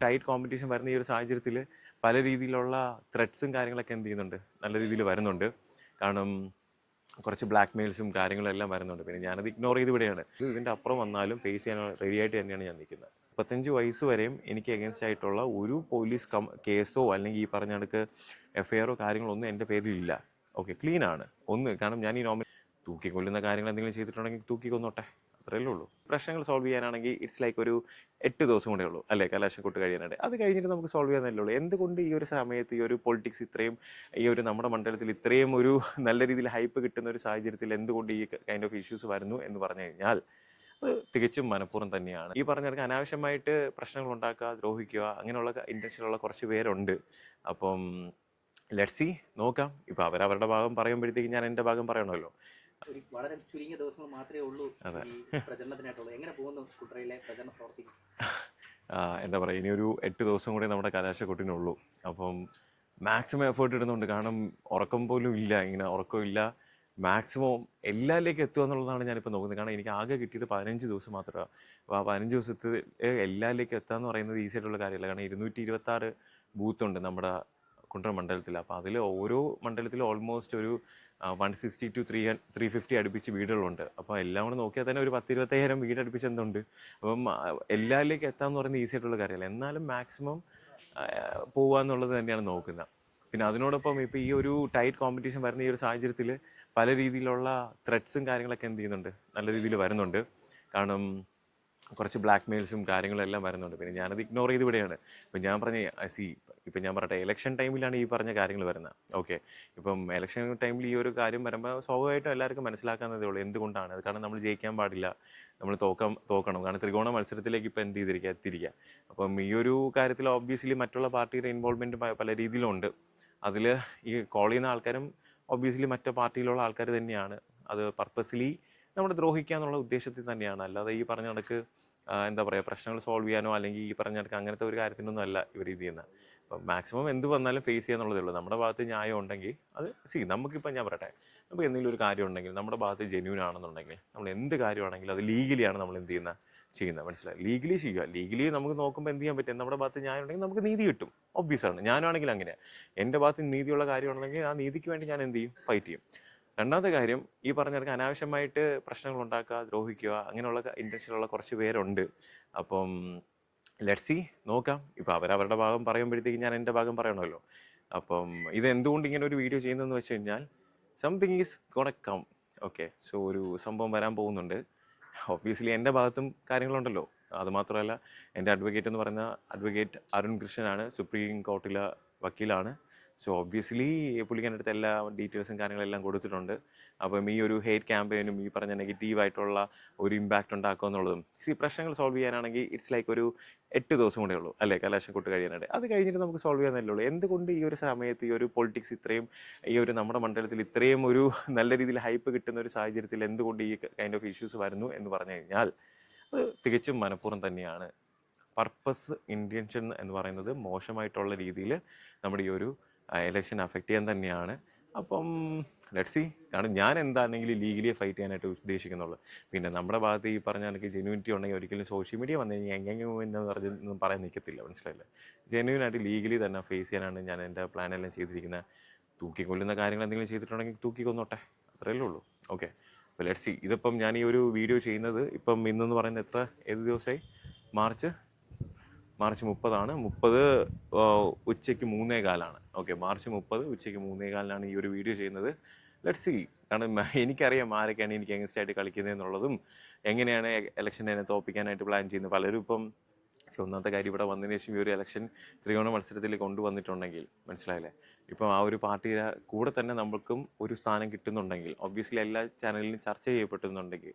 Tight competition വരുന്ന ഈ ഒരു സാഹചര്യത്തിൽ പല രീതിയിലുള്ള ത്രെഡ്സും കാര്യങ്ങളൊക്കെ എന്ത് ചെയ്യുന്നുണ്ട്, നല്ല രീതിയിൽ വരുന്നുണ്ട്. കാരണം കുറച്ച് ബ്ലാക്ക് മെയിൽസും കാര്യങ്ങളും എല്ലാം വരുന്നുണ്ട്. പിന്നെ ഞാനത് ഇഗ്നോർ ചെയ്ത് വിടുകയാണ്. ഇതിൻ്റെ അപ്പുറം വന്നാലും ഫേസ് ചെയ്യാൻ റെഡി ആയിട്ട് തന്നെയാണ് ഞാൻ നിൽക്കുന്നത്. 35 വയസ്സ് വരെയും എനിക്ക് എഗൻസ്റ്റ് ആയിട്ടുള്ള ഒരു പോലീസ് കേസോ അല്ലെങ്കിൽ ഈ പറഞ്ഞ കണക്ക് എഫ്ഐആറോ കാര്യങ്ങളൊന്നും എൻ്റെ പേരിലില്ല. ഓക്കെ, ക്ലീൻ ആണ്. കാരണം ഞാൻ ഈ തൂക്കിക്കൊല്ലുന്ന കാര്യങ്ങൾ എന്തെങ്കിലും ചെയ്തിട്ടുണ്ടെങ്കിൽ തൂക്കിക്കൊന്നോട്ടെ, അത്രയല്ലേ ഉള്ളൂ. പ്രശ്നങ്ങൾ സോൾവ് ചെയ്യാനാണെങ്കിൽ ഇറ്റ്സ് ലൈക്ക് ഒരു 8 ദിവസം കൂടെ ഉള്ളൂ അല്ലേ, കലാശം കൊട്ട് കഴിയാനായിട്ട്. അത് കഴിഞ്ഞിട്ട് നമുക്ക് സോൾവ് ചെയ്യാനല്ലേ ഉള്ളൂ. എന്തുകൊണ്ട് ഈ ഒരു സമയത്ത് ഈ ഒരു പൊളിറ്റിക്സ് ഇത്രയും, ഈ ഒരു നമ്മുടെ മണ്ഡലത്തിൽ ഇത്രയും ഒരു നല്ല രീതിയിൽ ഹൈപ്പ് കിട്ടുന്ന ഒരു സാഹചര്യത്തിൽ എന്തുകൊണ്ട് ഈ കൈൻഡ് ഓഫ് ഇഷ്യൂസ് വരുന്നു എന്ന് പറഞ്ഞു കഴിഞ്ഞാൽ അത് തികച്ചും മനഃപൂർവ്വം തന്നെയാണ്. ഈ പറഞ്ഞവർക്ക് അനാവശ്യമായിട്ട് പ്രശ്നങ്ങൾ ഉണ്ടാക്കുക, ദ്രോഹിക്കുക, അങ്ങനെയുള്ള ഇന്റൻഷനുള്ള കുറച്ച് പേരുണ്ട്. അപ്പം ലെറ്റ്സ് സീ, നോക്കാം. ഇപ്പം അവരവരുടെ ഭാഗം പറയുമ്പോഴത്തേക്ക് ഞാൻ എൻ്റെ ഭാഗം പറയണമല്ലോ. വളരെ ചുരുങ്ങിയ ദിവസങ്ങൾ മാത്രമേ ഉള്ളൂ പ്രചരണത്തിനായിട്ടുള്ളൂ. എങ്ങനെ പോകുന്നു കുട്ടറയിലെ പ്രചരണ പ്രവർത്തി? എന്താ പറയുക, ഇനിയൊരു 8 ദിവസം കൂടെ നമ്മുടെ കലാശക്കൊട്ടിനുള്ളൂ. അപ്പം മാക്സിമം എഫേർട്ട് ഇടുന്നുണ്ട്. കാരണം ഉറക്കം പോലും ഇല്ല, ഇങ്ങനെ ഉറക്കമില്ല. മാക്സിമം എല്ലാവരിലേക്കും എത്തുക എന്നുള്ളതാണ് ഞാനിപ്പോൾ നോക്കുന്നത്. കാരണം എനിക്ക് ആകെ കിട്ടിയത് 15 ദിവസം മാത്രമാണ്. അപ്പോൾ ആ 15 ദിവസത്തിൽ എല്ലാവരിലേക്കും എത്തുക എന്ന് പറയുന്നത് ഈസി ആയിട്ടുള്ള കാര്യമല്ല. കാരണം 226 ബൂത്തുണ്ട് നമ്മുടെ കുണ്ടറ മണ്ഡലത്തിൽ. അപ്പോൾ അതിൽ ഓരോ മണ്ഡലത്തിലും ഓൾമോസ്റ്റ് ഒരു 160 to 350 അടുപ്പിച്ച് വീടുകളുണ്ട്. അപ്പോൾ എല്ലാം കൂടെ നോക്കിയാൽ തന്നെ ഒരു 10-25,000 വീട് അടുപ്പിച്ച് എന്തുണ്ട്. അപ്പം എല്ലാവരിലേക്കും എത്താമെന്ന് പറയുന്നത് ഈസി ആയിട്ടുള്ള കാര്യമല്ല. എന്നാലും മാക്സിമം പോവുക എന്നുള്ളത് തന്നെയാണ് നോക്കുന്നത്. പിന്നെ അതിനോടൊപ്പം ഇപ്പോൾ ഈ ഒരു ടൈറ്റ് കോമ്പറ്റീഷൻ വരുന്ന ഈ ഒരു സാഹചര്യത്തിൽ പല രീതിയിലുള്ള ത്രെഡ്സും കാര്യങ്ങളൊക്കെ എന്ത് ചെയ്യുന്നുണ്ട്, നല്ല രീതിയിൽ വരുന്നുണ്ട്. കാരണം കുറച്ച് ബ്ലാക്ക് മെയിൽസും കാര്യങ്ങളും എല്ലാം വരുന്നുണ്ട്. പിന്നെ ഞാനത് ഇഗ്നോർ ചെയ്ത് വിടുകയാണ്. ഇപ്പം ഞാൻ പറഞ്ഞ ഇപ്പം ഞാൻ പറയട്ടെ, ഇലക്ഷൻ ടൈമിലാണ് ഈ പറഞ്ഞ കാര്യങ്ങൾ വരുന്നത്. ഓക്കെ, ഇപ്പം ഇലക്ഷൻ ടൈമിൽ ഈ ഒരു കാര്യം വരുമ്പോൾ സ്വാഭാവികമായിട്ടും എല്ലാവർക്കും മനസ്സിലാക്കാവുന്നതേ ഉള്ളൂ എന്തുകൊണ്ടാണ് അത്. കാരണം നമ്മൾ ജയിക്കാൻ പാടില്ല, നമ്മൾ തോക്കണം. കാരണം ത്രികോണ മത്സരത്തിലേക്ക് ഇപ്പം എത്തിയിരിക്കുക. അപ്പം ഈ ഒരു കാര്യത്തിൽ ഓബ്വിയസ്ലി മറ്റുള്ള പാർട്ടിയുടെ ഇൻവോൾവ്മെൻറ്റ് പല രീതിയിലുണ്ട്. അതിൽ ഈ കോൾ ചെയ്യുന്ന ആൾക്കാരും ഒബ്വിയസ്ലി മറ്റു പാർട്ടിയിലുള്ള ആൾക്കാർ തന്നെയാണ്. അത് പർപ്പസ്ലി നമ്മുടെ ദ്രോഹിക്കുക എന്നുള്ള ഉദ്ദേശത്തിൽ തന്നെയാണ്. അല്ലാതെ ഈ പറഞ്ഞ കണക്ക് എന്താ പറയുക, പ്രശ്നങ്ങൾ സോൾവ് ചെയ്യാനോ അല്ലെങ്കിൽ ഈ പറഞ്ഞ കണക്ക് അങ്ങനത്തെ ഒരു കാര്യത്തിനൊന്നും അല്ല ഇവർ ഇത് ചെയ്യുന്നത്. അപ്പം മാക്സിമം എന്ത് വന്നാലും ഫേസ് ചെയ്യാന്നുള്ളതേ ഉള്ളൂ. നമ്മുടെ ഭാഗത്ത് ന്യായം ഉണ്ടെങ്കിൽ അത് നമുക്കിപ്പം ഞാൻ പറയട്ടെ, നമുക്ക് എന്തെങ്കിലും ഒരു കാര്യം ഉണ്ടെങ്കിൽ നമ്മുടെ ഭാഗത്ത് ജെന്യൂൻ ആണെന്നുണ്ടെങ്കിൽ നമ്മൾ എന്ത് കാര്യമാണെങ്കിലും അത് ലീഗലിയാണ് നമ്മൾ എന്ത് ചെയ്യുന്നത്. മനസ്സിലായി? ലീഗലി ചെയ്യുക. ലീഗലി നമുക്ക് നോക്കുമ്പോൾ എന്ത് ചെയ്യാൻ പറ്റും, നമ്മുടെ ഭാഗത്ത് ന്യായം ഉണ്ടെങ്കിൽ നമുക്ക് നീതി കിട്ടും. ഒബ്വിയസ് ആണ്. ഞാനാണെങ്കിൽ അങ്ങനെയാണ്. എൻ്റെ ഭാഗത്ത് നീതിയുള്ള കാര്യമാണെങ്കിൽ ആ നീതിക്ക് വേണ്ടി ഞാൻ എന്ത് ചെയ്യും, ഫൈറ്റ് ചെയ്യും. രണ്ടാമത്തെ കാര്യം, ഈ പറഞ്ഞവർക്ക് അനാവശ്യമായിട്ട് പ്രശ്നങ്ങൾ ഉണ്ടാക്കുക, ദ്രോഹിക്കുക, അങ്ങനെയുള്ള ഇന്റൻഷനുള്ള കുറച്ച് പേരുണ്ട്. അപ്പം ലെറ്റ്സ് സീ, നോക്കാം. ഇപ്പം അവരവരുടെ ഭാഗം പറയുമ്പോഴത്തേക്ക് ഞാൻ എൻ്റെ ഭാഗം പറയണമല്ലോ. അപ്പം ഇത് എന്തുകൊണ്ട് ഇങ്ങനെ ഒരു വീഡിയോ ചെയ്യുന്നതെന്ന് വെച്ച് കഴിഞ്ഞാൽ something is gonna come. Okay, so ഒരു സംഭവം വരാൻ പോകുന്നുണ്ട്. ഒബ്വിയസ്ലി എൻ്റെ ഭാഗത്തും കാര്യങ്ങളുണ്ടല്ലോ. അതുമാത്രമല്ല, എൻ്റെ അഡ്വക്കേറ്റ് എന്ന് പറയുന്ന അഡ്വക്കേറ്റ് അരുൺ കൃഷ്ണനാണ്, സുപ്രീം കോർട്ടിലെ വക്കീലാണ്. സോ ഒബ്വിയസ്ലി പുള്ളിക്കാൻ്റെ അടുത്ത് എല്ലാ ഡീറ്റെയിൽസും കാര്യങ്ങളെല്ലാം കൊടുത്തിട്ടുണ്ട്. അപ്പം ഈ ഒരു ഹെയ്റ്റ് ക്യാമ്പയിനും ഈ പറഞ്ഞ നെഗറ്റീവായിട്ടുള്ള ഒരു ഇമ്പാക്റ്റ് ഉണ്ടാക്കുക എന്നുള്ളതും പ്രശ്നങ്ങൾ സോൾവ് ചെയ്യാനാണെങ്കിൽ ഇറ്റ്സ് ലൈക്ക് ഒരു 8 ദിവസം കൂടെ ഉള്ളൂ അല്ലേ, കലാശം കൊട്ട് കഴിയാനായിട്ട്. അത് കഴിഞ്ഞിട്ട് നമുക്ക് സോൾവ് ചെയ്യാനല്ലേ ഉള്ളൂ. എന്തുകൊണ്ട് ഈ ഒരു സമയത്ത് ഈ ഒരു പൊളിറ്റിക്സ് ഇത്രയും, ഈ ഒരു നമ്മുടെ മണ്ഡലത്തിൽ ഇത്രയും ഒരു നല്ല രീതിയിൽ ഹൈപ്പ് കിട്ടുന്ന ഒരു സാഹചര്യത്തിൽ എന്തുകൊണ്ട് ഈ കൈൻഡ് ഓഫ് ഇഷ്യൂസ് വരുന്നു എന്ന് പറഞ്ഞു കഴിഞ്ഞാൽ അത് തികച്ചും മനഃപൂർവ്വം തന്നെയാണ്. പർപ്പസ് ഇൻറ്റൻഷൻ എന്ന് പറയുന്നത് മോശമായിട്ടുള്ള രീതിയിൽ നമ്മുടെ ഈ ഒരു ഇലക്ഷൻ അഫക്റ്റ് ചെയ്യാൻ തന്നെയാണ്. അപ്പം ലെറ്റ്സ് സീ. കാരണം ഞാൻ എന്താണെങ്കിലും ലീഗലി ഫൈറ്റ് ചെയ്യാനായിട്ട് ഉദ്ദേശിക്കുന്നുള്ളൂ. പിന്നെ നമ്മുടെ ഭാഗത്ത് ഈ പറഞ്ഞ എനിക്ക് ജെന്യൂനിറ്റി ഉണ്ടെങ്കിൽ ഒരിക്കലും സോഷ്യൽ മീഡിയ വന്നു കഴിഞ്ഞാൽ എന്ന് പറഞ്ഞൊന്നും പറയാൻ നിൽക്കത്തില്ല. മനസ്സിലായില്ലേ? ജെന്യൂനായിട്ട് ലീഗലി തന്നെ ഫേസ് ചെയ്യാനാണ് ഞാൻ എൻ്റെ പ്ലാനെല്ലാം ചെയ്തിരിക്കുന്നത്. തൂക്കിക്കൊല്ലുന്ന കാര്യങ്ങൾ എന്തെങ്കിലും ചെയ്തിട്ടുണ്ടെങ്കിൽ തൂക്കിക്കൊന്നോട്ടെ, അത്രയല്ലേ ഉള്ളൂ. ഓക്കെ, അപ്പോൾ ലെറ്റ്സ് സീ. ഇതിപ്പം ഞാൻ ഈ ഒരു വീഡിയോ ചെയ്യുന്നത് ഇപ്പം ഇന്നെന്ന് പറയുന്നത് ഏത് ദിവസമായി? മാർച്ച് 30 ഉച്ചയ്ക്ക് 3:15. ഓക്കെ, മാർച്ച് 30 ഉച്ചയ്ക്ക് 3:15 ഈ ഒരു വീഡിയോ ചെയ്യുന്നത്. Let's see. കാരണം എനിക്കറിയാം ആരൊക്കെയാണ് എനിക്ക് എഗൻസ്റ്റ് ആയിട്ട് കളിക്കുന്നതെന്നുള്ളതും എങ്ങനെയാണ് ഇലക്ഷനെ തോൽപ്പിക്കാനായിട്ട് പ്ലാൻ ചെയ്യുന്നത്. പലരും ഇപ്പം ഒന്നാമത്തെ കാര്യം, ഇവിടെ വന്നതിന് ശേഷം ഈ ഒരു ഇലക്ഷൻ ത്രികോണ മത്സരത്തിൽ കൊണ്ടുവന്നിട്ടുണ്ടെങ്കിൽ, മനസ്സിലായില്ലേ, ഇപ്പം ആ ഒരു പാർട്ടിയുടെ കൂടെ തന്നെ നമ്മൾക്കും ഒരു സ്ഥാനം കിട്ടുന്നുണ്ടെങ്കിൽ, ഒബ്വിയസ്ലി എല്ലാ ചാനലിലും ചർച്ച ചെയ്യപ്പെടുന്നുണ്ടെങ്കിൽ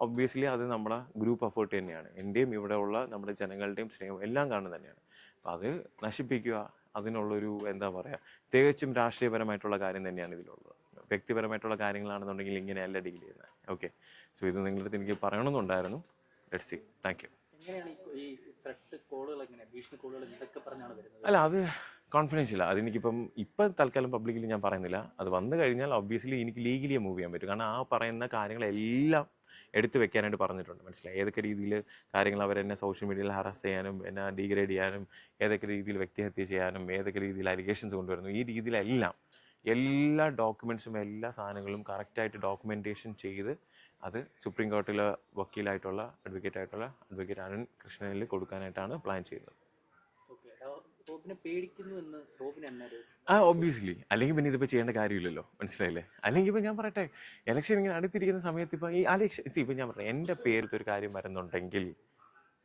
ഒബ്വിയസ്ലി അത് നമ്മുടെ ഗ്രൂപ്പ് എഫേർട്ട് തന്നെയാണ്. എൻ്റെയും ഇവിടെ ഉള്ള നമ്മുടെ ജനങ്ങളുടെയും സ്നേഹം എല്ലാം കാണുന്നത് തന്നെയാണ്. അപ്പം അത് നശിപ്പിക്കുക, അതിനുള്ളൊരു എന്താ പറയുക, തികച്ചും രാഷ്ട്രീയപരമായിട്ടുള്ള കാര്യം തന്നെയാണ് ഇതിലുള്ളത്. വ്യക്തിപരമായിട്ടുള്ള കാര്യങ്ങളാണെന്നുണ്ടെങ്കിൽ ഇങ്ങനെയല്ല ഡീൽ ചെയ്യുന്നത്. ഓക്കെ, സോ ഇത് നിങ്ങളുടെ അടുത്ത് എനിക്ക് പറയണമെന്നുണ്ടായിരുന്നു. Let's see. Thank you. അല്ല, അത് കോൺഫിഡൻഷ്യൽ. അതെനിക്കിപ്പം തൽക്കാലം പബ്ലിക്കലി ഞാൻ പറയുന്നില്ല. അത് വന്നു കഴിഞ്ഞാൽ ഒബ്വിയസ്ലി എനിക്ക് ലീഗലി മൂവ് ചെയ്യാൻ പറ്റും. കാരണം ആ പറയുന്ന കാര്യങ്ങളെല്ലാം എടുത്തു വെക്കാനായിട്ട് പറഞ്ഞിട്ടുണ്ട്. മനസ്സിലായി? ഏതൊക്കെ രീതിയിൽ കാര്യങ്ങൾ അവരെന്നെ സോഷ്യൽ മീഡിയയിൽ ഹറാസ് ചെയ്യാനും എന്നെ ഡീഗ്രേഡ് ചെയ്യാനും ഏതൊക്കെ രീതിയിൽ വ്യക്തിഹത്യ ചെയ്യാനും ഏതൊക്കെ രീതിയിൽ അലിഗേഷൻസ് കൊണ്ടുവരുന്നു, ഈ രീതിയിലെല്ലാം എല്ലാ ഡോക്യുമെൻറ്റ്സും എല്ലാ സാധനങ്ങളും കറക്റ്റായിട്ട് ഡോക്യുമെൻറ്റേഷൻ ചെയ്ത് അത് സുപ്രീം കോടതിയിലെ വക്കീലായിട്ടുള്ള അഡ്വക്കേറ്റ് അരുൺ കൃഷ്ണനിൽ കൊടുക്കാനായിട്ടാണ് പ്ലാൻ ചെയ്യുന്നത്. ഓക്കെ, റോബിനെ പേടിക്കുന്നു എന്ന് റോബിന് എന്നൊരു ഒബ്വിയസ്ലി. അല്ലെങ്കിൽ പിന്നെ ഇതിപ്പോൾ ചെയ്യേണ്ട കാര്യമില്ലല്ലോ. മനസ്സിലായില്ലേ? അല്ലെങ്കിൽ ഇപ്പോൾ ഞാൻ പറയട്ടെ, ഇലക്ഷൻ ഇങ്ങനെ അടുത്തിരിക്കുന്ന സമയത്ത് ഇപ്പോൾ ഈ ഇലക്ഷൻ ഇപ്പോൾ ഞാൻ പറയാം, എൻ്റെ പേരിലത്തെ ഒരു കാര്യം വരുന്നുണ്ടെങ്കിൽ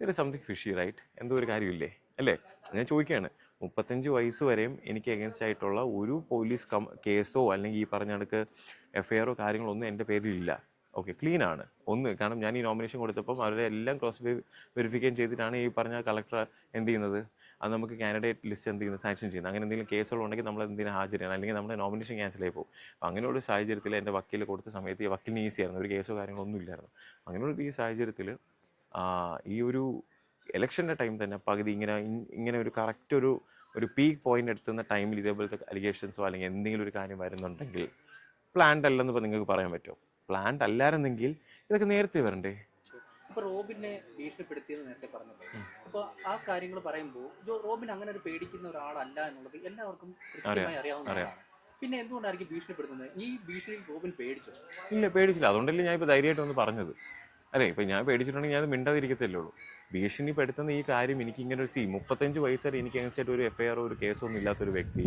there is something fishy, right? എന്തോ ഒരു കാര്യമില്ലേ, അല്ലേ? ഞാൻ ചോദിക്കുകയാണ്, 35 വയസ്സ് വരെയും എനിക്ക് എഗൻസ്റ്റ് ആയിട്ടുള്ള ഒരു പോലീസ് കേസോ അല്ലെങ്കിൽ ഈ പറഞ്ഞ കണക്ക് എഫ്ഐആറോ കാര്യങ്ങളൊന്നും എൻ്റെ പേരിലില്ല. ഓക്കെ, ക്ലീൻ ആണ്. ഒന്ന്, കാരണം ഞാൻ ഈ നോമിനേഷൻ കൊടുത്തപ്പം അവരെ എല്ലാം ക്രോസ് വെരിഫിക്കേഷൻ ചെയ്തിട്ടാണ് ഈ പറഞ്ഞ കളക്ടർ എന്ത് ചെയ്യുന്നത്, അത് നമുക്ക് കാൻഡിഡേറ്റ് ലിസ്റ്റ് എന്ത് ചെയ്യുന്നത്, സാങ്ഷൻ ചെയ്യുന്നത്. അങ്ങനെ എന്തെങ്കിലും കേസുകളുണ്ടെങ്കിൽ നമ്മൾ എന്തിനാ ഹാജരാണ്, അല്ലെങ്കിൽ നമ്മുടെ നോമിനേഷൻ ക്യാൻസൽ ആയി പോകും. അപ്പോൾ അങ്ങനെയുള്ള സാഹചര്യത്തിൽ എൻ്റെ വക്കീൽ കൊടുത്ത സമയത്ത് ഈ വക്കീലിന് ഈസി ആയിരുന്നു, ഒരു കേസോ കാര്യങ്ങളൊന്നും ഇല്ലായിരുന്നു. അങ്ങനെയുള്ള ഈ സാഹചര്യത്തിൽ ഈ ഒരു ഇലക്ഷൻ്റെ ടൈം തന്നെ പകുതി ഇങ്ങനെ ഒരു കറക്റ്റ് ഒരു പീക്ക് പോയിന്റ് എടുത്തുന്ന ടൈമിൽ ഇതേപോലത്തെ അലിഗേഷൻസോ അല്ലെങ്കിൽ എന്തെങ്കിലും ഒരു കാര്യം വരുന്നുണ്ടെങ്കിൽ പ്ലാൻഡ് അല്ലെന്ന് ഇപ്പോൾ നിങ്ങൾക്ക് പറയാൻ പറ്റുമോ? പ്ലാൻഡ് അല്ലായിരുന്നെങ്കിൽ ഇതൊക്കെ നേരത്തെ വരണ്ടേ? ഇപ്പൊ റോബിനെ ഭീഷണിപ്പെടുത്തിയെന്ന് നേരത്തെ പറഞ്ഞല്ലോ. അപ്പൊ ആ കാര്യങ്ങൾ പറയുമ്പോൾ റോബിൻ അങ്ങനെ ഒരു പേടിക്കുന്ന ഒരാളല്ല എന്നുള്ളത് എല്ലാവർക്കും കൃത്യമായി അറിയാവുന്നതാണ്. പിന്നെ എന്തുകൊണ്ടായിരിക്കും ഭീഷണിപ്പെടുത്തുന്നത്? ഈ ഭീഷണിയിൽ റോബിൻ പേടിച്ചോ? ഇല്ല, പേടിച്ചില്ല. അതുകൊണ്ടല്ലേ ഞാൻ ഇപ്പോൾ ധൈര്യമായിട്ട് ഒന്ന് പറഞ്ഞത്. അല്ലേ, ഇപ്പം ഞാൻ പേടിച്ചിട്ടുണ്ടെങ്കിൽ ഞാൻ മിണ്ടാതിരിക്കത്തല്ലേ ഉള്ളൂ. ഭീഷണിപ്പെടുത്തുന്ന ഈ കാര്യം എനിക്ക് ഇങ്ങനെ ഒരു 35 വയസ്സ് വരെ എനിക്ക് അഗൻസ്റ്റ് ഒരു എഫ്ഐആറോ ഒരു കേസോ ഒന്നും ഇല്ലാത്തൊരു വ്യക്തി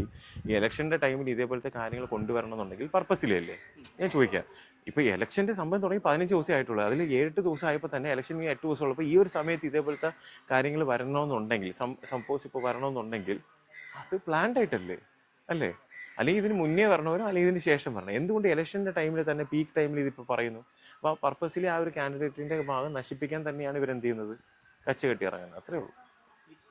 ഈ ഇലക്ഷൻ്റെ ടൈമിൽ ഇതേപോലത്തെ കാര്യങ്ങൾ കൊണ്ടുവരണമെന്നുണ്ടെങ്കിൽ പർപ്പസിലേ അല്ലേ? ഞാൻ ചോദിക്കാം. ഇപ്പോൾ ഇലക്ഷൻ്റെ സംഭവം തുടങ്ങി 15 ദിവസമേ ആയിട്ടുള്ളൂ. അതിൽ 7-8 ദിവസം ആയപ്പോൾ തന്നെ ഇലക്ഷൻ 8 ദിവസം ഉള്ളപ്പോൾ ഈ ഒരു സമയത്ത് ഇതേപോലത്തെ കാര്യങ്ങൾ വരണമെന്നുണ്ടെങ്കിൽ സപ്പോസ് ഇപ്പോൾ വരണമെന്നുണ്ടെങ്കിൽ അത് പ്ലാൻഡ് ആയിട്ടല്ലേ, അല്ലേ? അല്ലെങ്കിൽ ഇതിന് മുന്നേ വരണവരോ അല്ലെങ്കിൽ ഇതിന് ശേഷം വരണം. എന്തുകൊണ്ട് ഇലക്ഷൻ്റെ ടൈമിൽ തന്നെ പീക്ക് ടൈമിൽ ഇതിപ്പോൾ പറയുന്നു? അപ്പോൾ ആ പർപ്പസിലി ആ ഒരു കാൻഡിഡേറ്റിൻ്റെ ഭാഗം നശിപ്പിക്കാൻ തന്നെയാണ് ഇവരെന്ത് ചെയ്യുന്നത്, കച്ച കെട്ടി ഇറങ്ങുന്നത്. അത്രേ ഉള്ളൂ.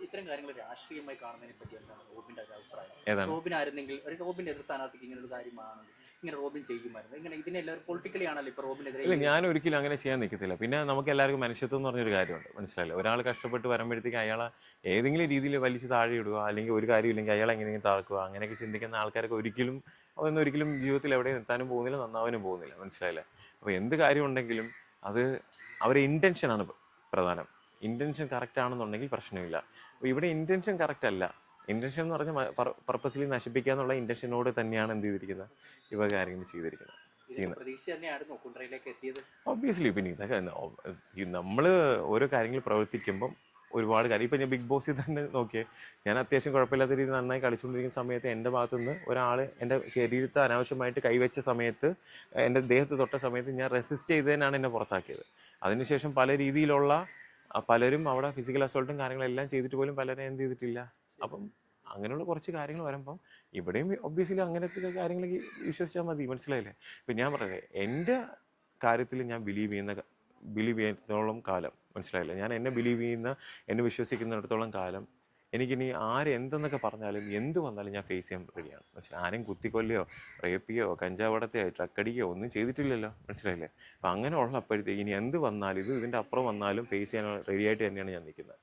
ഇത്തരം കാര്യങ്ങൾ രാഷ്ട്രീയമായി കാണുന്നതിനെ പറ്റി എന്താണ് റോബിന്റെ ഒരു അഭിപ്രായം? ഏതാണ്? റോബിൻ ആയിരുന്നെങ്കിൽ ഒരു റോബിന്റെ എതിർ സ്ഥാനാർത്ഥിക്ക് ഇങ്ങനെ ഒരു കാര്യമാണ് ഇങ്ങനെ റോബിൻ ചെയ്യുമായിരുന്നു, ഇങ്ങനെ ഇതിനെല്ലാവരും പൊളിറ്റിക്കലി ആണല്ലോ ഇപ്പൊ റോബിനെതിരെ. ഇല്ല, ഞാൻ ഒരിക്കലും അങ്ങനെ ചെയ്യാൻ നിൽക്കത്തില്ല. പിന്നെ നമുക്ക് എല്ലാവർക്കും മനുഷ്യത്വം എന്ന് പറഞ്ഞൊരു കാര്യമുണ്ട്, മനസ്സിലായില്ലേ? ഒരാൾ കഷ്ടപ്പെട്ട് വരുമ്പോഴത്തേക്ക് അയാളെ ഏതെങ്കിലും രീതിയിൽ വലിച്ച് താഴെ ഇടുക, അല്ലെങ്കിൽ ഒരു കാര്യമില്ലെങ്കിൽ അയാളെ എങ്ങനെയെങ്കിലും താക്കുക, അങ്ങനെയൊക്കെ ചിന്തിക്കുന്ന ആൾക്കാർക്ക് ഒരിക്കലും ജീവിതത്തിൽ എവിടെയും എത്താനും പോകുന്നില്ല, നന്നാവാനും പോകുന്നില്ല. മനസ്സിലായില്ലേ? അപ്പോൾ എന്ത് കാര്യമുണ്ടെങ്കിലും അത് അവരുടെ ഇൻറ്റൻഷനാണ് പ്രധാനം. ഇൻറ്റൻഷൻ കറക്റ്റ് ആണെന്നുണ്ടെങ്കിൽ പ്രശ്നമില്ല. അപ്പോൾ ഇവിടെ ഇൻറ്റൻഷൻ കറക്റ്റ് അല്ല. ഇൻറ്റൻഷൻ എന്ന് പറഞ്ഞാൽ പർപ്പസിലി നശിപ്പിക്കുക എന്നുള്ള ഇൻറ്റൻഷനോട് തന്നെയാണ് എന്ത് ചെയ്തിരിക്കുന്നത്, ഇവ കാര്യങ്ങൾ ചെയ്യുന്നത്. പ്രതീക്ഷ തന്നെയായിരുന്നു കുണ്ട്രയിലേക്ക് എത്തിയത്. ഒബ്വിയസ്ലി. പിന്നെ ഇതൊക്കെ നമ്മൾ ഓരോ കാര്യങ്ങൾ പ്രവർത്തിക്കുമ്പം ഒരുപാട് കാര്യം, ഇപ്പം ഞാൻ ബിഗ് ബോസിൽ തന്നെ നോക്കിയേ, ഞാൻ അത്യാവശ്യം കുഴപ്പമില്ലാത്ത രീതിയിൽ നന്നായി കളിച്ചുകൊണ്ടിരിക്കുന്ന സമയത്ത് എൻ്റെ ഭാഗത്തുനിന്ന് ഒരാൾ എൻ്റെ ശരീരത്തെ അനാവശ്യമായിട്ട് കൈവച്ച സമയത്ത്, എൻ്റെ ദേഹത്ത് തൊട്ട സമയത്ത് ഞാൻ റെസിസ്റ്റ് ചെയ്തതിനാണ് എന്നെ പുറത്താക്കിയത്. അതിനുശേഷം പല രീതിയിലുള്ള പലരും അവിടെ ഫിസിക്കൽ അസോൾട്ടും കാര്യങ്ങളെല്ലാം ചെയ്തിട്ട് പോലും പലരും എന്ത് ചെയ്തിട്ടില്ല. അപ്പം അങ്ങനെയുള്ള കുറച്ച് കാര്യങ്ങൾ വരുമ്പം ഇവിടെയും ഒബ്വിയസ്ലി അങ്ങനത്തെ കാര്യങ്ങൾ വിശ്വസിച്ചാൽ മതി. മനസ്സിലായില്ലേ? ഇപ്പം ഞാൻ പറഞ്ഞത് എൻ്റെ കാര്യത്തിൽ ഞാൻ ബിലീവ് ചെയ്യുന്നിടത്തോളം കാലം, മനസ്സിലായില്ലേ, ഞാൻ എന്നെ എന്നെ വിശ്വസിക്കുന്നിടത്തോളം കാലം എനിക്കിനി എന്തെന്നൊക്കെ പറഞ്ഞാലും എന്ത് വന്നാലും ഞാൻ ഫേസ് ചെയ്യാൻ റെഡിയാണ്. മനസ്സിലായി? ആരെയും കുത്തിക്കൊല്ലുകയോ റേപ്പ് ചെയ്യുകയോ കഞ്ചാവടത്തെയോ ട്രക്കടിക്കുകയോ ഒന്നും ചെയ്തിട്ടില്ലല്ലോ. മനസ്സിലായില്ലേ? അപ്പം അങ്ങനെ ഉള്ളപ്പോഴത്തേക്ക് ഇനി എന്ത് വന്നാലും ഇതിൻ്റെ അപ്പുറം വന്നാലും ഫേസ് ചെയ്യാൻ റെഡിയായിട്ട് തന്നെയാണ് ഞാൻ നിൽക്കുന്നത്.